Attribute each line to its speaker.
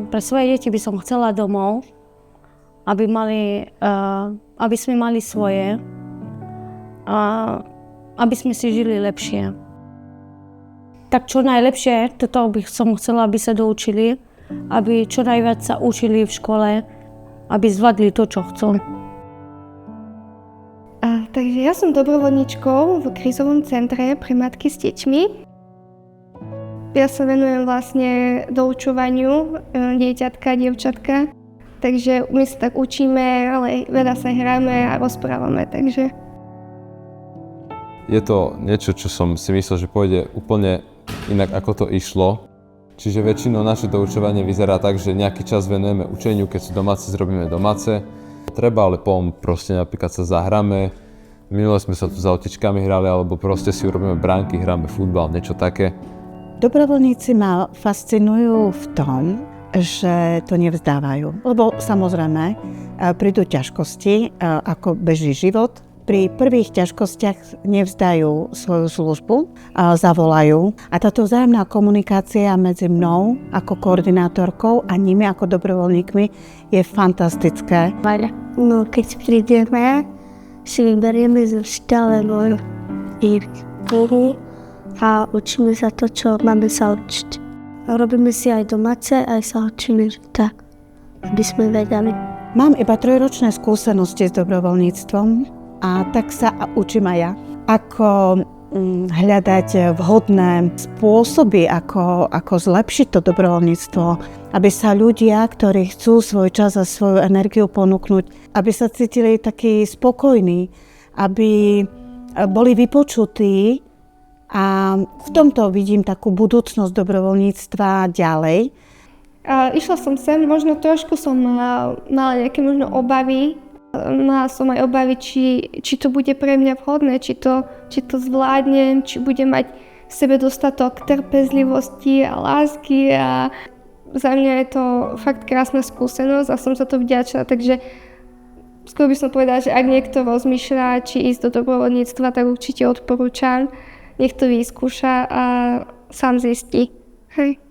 Speaker 1: pre svoje deti by som chcela domov, aby sme mali svoje, aby sme si žili lepšie. Tak čo najlepšie, toto by som chcela, aby sa doučili, aby čo najviac sa učili v škole, aby zvládli to, čo chcú.
Speaker 2: Takže ja som dobrovoľníčkou v krízovom centre pre matky s deťmi. Ja sa venujem vlastne doučovaniu dieťatka, dievčatka. Takže my sa tak učíme, ale veľa sa hráme a rozprávame, takže...
Speaker 3: Je to niečo, čo som si myslel, že pôjde úplne inak, ako to išlo. Čiže väčšinou naše doučovanie vyzerá tak, že nejaký čas venujeme učeniu, keď sú domáce, zrobíme domáce. Treba, ale potom proste napríklad sa zahráme. Minule sme sa tu za autičkami hrali, alebo proste si urobíme bránky, hráme futbal, niečo také.
Speaker 4: Dobrovoľníci ma fascinujú v tom, že to nevzdávajú. Lebo samozrejme prídu ťažkosti, ako beží život. Pri prvých ťažkostiach nevzdajú svoju službu, zavolajú. A táto vzájomná komunikácia medzi mnou ako koordinátorkou a nimi ako dobrovoľníkmi je fantastické.
Speaker 2: No, keď prídeme, si vyberieme zo štále ich knihy a učíme sa to, čo máme sa učiť. Robíme si aj domáce, aj sa učíme tak, aby sme vedeli.
Speaker 4: Mám iba 3-ročné skúsenosti s dobrovoľníctvom a tak sa učím aj ja. Ako hľadať vhodné spôsoby, ako zlepšiť to dobrovoľníctvo, aby sa ľudia, ktorí chcú svoj čas a svoju energiu ponúknuť, aby sa cítili takí spokojní, aby boli vypočutí a v tomto vidím takú budúcnosť dobrovoľníctva ďalej.
Speaker 2: Išla som sem, možno trošku som mala nejaké možno obavy. Mala som aj obavy, či to bude pre mňa vhodné, či to zvládnem, či budem mať v sebe dostatok trpezlivosti a lásky. A za mňa je to fakt krásna skúsenosť a som za to vďačná. Takže skôr by som povedala, že ak niekto rozmýšľa, či ísť do dobrovoľníctva, tak určite odporúčam. Nech to vyskúša a sám zistí. Hej.